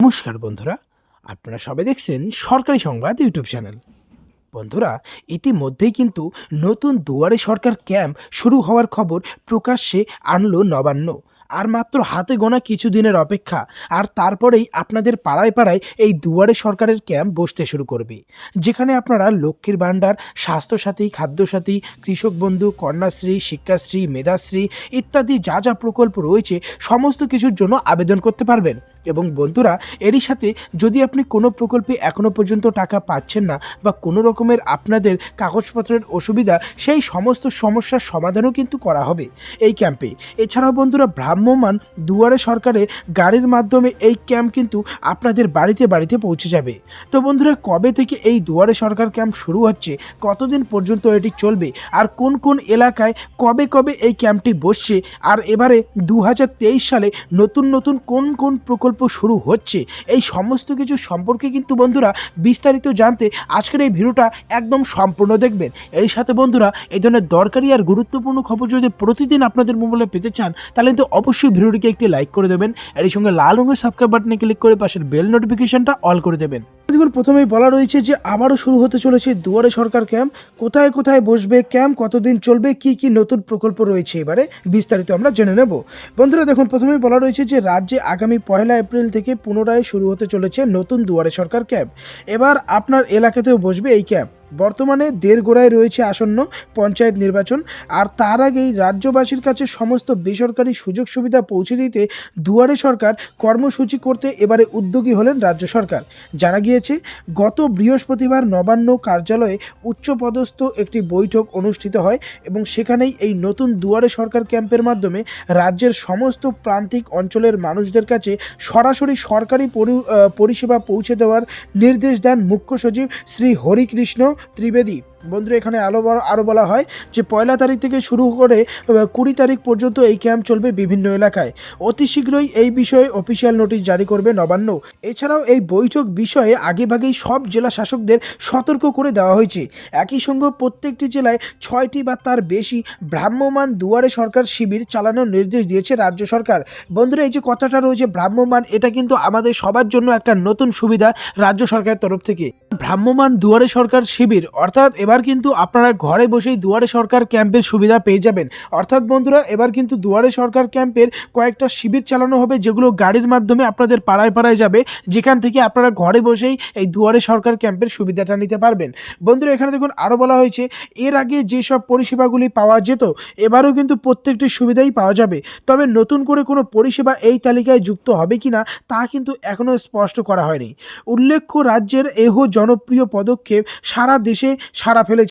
নমস্কার বন্ধুরা, আপনারা সবাই দেখছেন সরকারি সংবাদ ইউটিউব চ্যানেল। বন্ধুরা, ইতিমধ্যেই কিন্তু নতুন দুয়ারে সরকার ক্যাম্প শুরু হওয়ার খবর প্রকাশ্যে আনলো নবান্ন। আর মাত্র হাতে গোনা কিছু দিনের অপেক্ষা, আর তারপরেই আপনাদের পাড়ায় পাড়ায় এই দুয়ারে সরকারের ক্যাম্প বসতে শুরু করবে, যেখানে আপনারা লক্ষ্মীর ভাণ্ডার, স্বাস্থ্যসাথী, খাদ্যসাথী, কৃষক বন্ধু, কন্যাশ্রী, শিক্ষাশ্রী, মেধাশ্রী ইত্যাদি যা যা প্রকল্প রয়েছে সমস্ত কিছুর জন্য আবেদন করতে পারবেন। এবং বন্ধুরা, এরই সাথে যদি আপনি কোনো প্রকল্পে এখনও পর্যন্ত টাকা পাচ্ছেন না বা কোনো রকমের আপনাদের কাগজপত্রের অসুবিধা, সেই সমস্ত সমস্যার সমাধানও কিন্তু করা হবে এই ক্যাম্পে। এছাড়াও বন্ধুরা, ভ্রাম্যমাণ দুয়ারে সরকারের গাড়ির মাধ্যমে এই ক্যাম্প কিন্তু আপনাদের বাড়িতে বাড়িতে পৌঁছে যাবে। তো বন্ধুরা, কবে থেকে এই দুয়ারে সরকার ক্যাম্প শুরু হচ্ছে, কতদিন পর্যন্ত এটি চলবে, আর কোন কোন এলাকায় কবে কবে এই ক্যাম্পটি বসছে, আর এবারে 2023 সালে নতুন নতুন কোন কোন প্রকল্প শুরু হচ্ছে, এই সমস্ত কিছু সম্পর্কে কিন্তু বন্ধুরা বিস্তারিত জানতে আজকের এই ভিডিওটা একদম সম্পূর্ণ দেখবেন। এর সাথে বন্ধুরা, এই ধরনের দরকারি আর গুরুত্বপূর্ণ খবর যদি প্রতিদিন আপনাদের মোবাইলে পেতে চান, তাহলে কিন্তু অবশ্যই ভিডিওটিকে একটি লাইক করে দেবেন। এর সঙ্গে লাল রঙের সাবস্ক্রাইব বাটনে ক্লিক করে পাশের বেল নোটিফিকেশনটা অল করে দেবেন। প্রথমেই বলা রয়েছে যে আবারও শুরু হতে চলেছে দুয়ারে সরকার ক্যাম্প। কোথায় কোথায় বসবে ক্যাম্প, কতদিন চলবে, কি কি নতুন প্রকল্প রয়েছে, এবারে বিস্তারিত আমরা জেনে নেব। বন্ধুরা দেখুন, প্রথমেই বলা রয়েছে যে রাজ্যে আগামী 1 এপ্রিল থেকে পুনরায় শুরু হতে চলেছে নতুন দুয়ারে সরকার ক্যাম্প। এবার আপনার এলাকাতেও বসবে এই ক্যাম্প। বর্তমানে দেড়গোড়ায় রয়েছে আসন্ন পঞ্চায়েত নির্বাচন, আর তার আগেই রাজ্যবাসীর কাছে সমস্ত বেসরকারি সুযোগ সুবিধা পৌঁছে দিতে দুয়ারে সরকার কর্মসূচি করতে এবারে উদ্যোগী হলেন রাজ্য সরকার। জানা গিয়েছে, গত বৃহস্পতিবার নবান্ন কার্যালয়ে উচ্চপদস্থ একটি বৈঠক অনুষ্ঠিত হয় এবং সেখানেই এই নতুন দুয়ারে সরকার ক্যাম্পের মাধ্যমে রাজ্যের সমস্ত প্রান্তিক অঞ্চলের মানুষদের কাছে সরাসরি সরকারি পরিষেবা পৌঁছে দেওয়ার নির্দেশ দেন মুখ্য সচিব শ্রী হরিকৃষ্ণ ত্রিবেদী। বন্ধুরা, এখানে আরও বলা হয় যে 1 তারিখ থেকে শুরু করে 20 তারিখ পর্যন্ত এই ক্যাম্প চলবে বিভিন্ন এলাকায়। অতি শীঘ্রই এই বিষয়ে অফিসিয়াল নোটিশ জারি করবে নবান্ন। এছাড়াও এই বৈঠক বিষয়ে আগেভাগেই সব জেলা শাসকদের সতর্ক করে দেওয়া হয়েছে। একই সঙ্গে প্রত্যেকটি জেলায় 6টি বা তার বেশি ভ্রাম্যমাণ দুয়ারে সরকার শিবির চালানোর নির্দেশ দিয়েছে রাজ্য সরকার। বন্ধুরা, এই যে কথাটা রয়েছে ভ্রাম্যমাণ, এটা কিন্তু আমাদের সবার জন্য একটা নতুন সুবিধা রাজ্য সরকারের তরফ থেকে। ভ্রাম্যমাণ দুয়ারে সরকার শিবির অর্থাৎ এবার কিন্তু আপনারা ঘরে বসেই দুয়ারে সরকার ক্যাম্পের সুবিধা পেয়ে যাবেন। অর্থাৎ বন্ধুরা, এবার কিন্তু দুয়ারে সরকার ক্যাম্পের কয়েকটা শিবির চালানো হবে, যেগুলো গাড়ির মাধ্যমে আপনাদের পাড়ায় পাড়ায় যাবে, যেখান থেকে আপনারা ঘরে বসেই এই দুয়ারে সরকার ক্যাম্পের সুবিধাটা নিতে পারবেন। বন্ধুরা, এখানে দেখুন আরও বলা হয়েছে, এর আগে যেসব পরিষেবাগুলি পাওয়া যেত, এবারও কিন্তু প্রত্যেকটি সুবিধাই পাওয়া যাবে। তবে নতুন করে কোনো পরিষেবা এই তালিকায় যুক্ত হবে কিনা তা কিন্তু এখনও স্পষ্ট করা হয়নি। উল্লেখ্য, রাজ্যের জনপ্রিয় পদক্ষেপ সারা দেশে সাড়া ফেলেছে।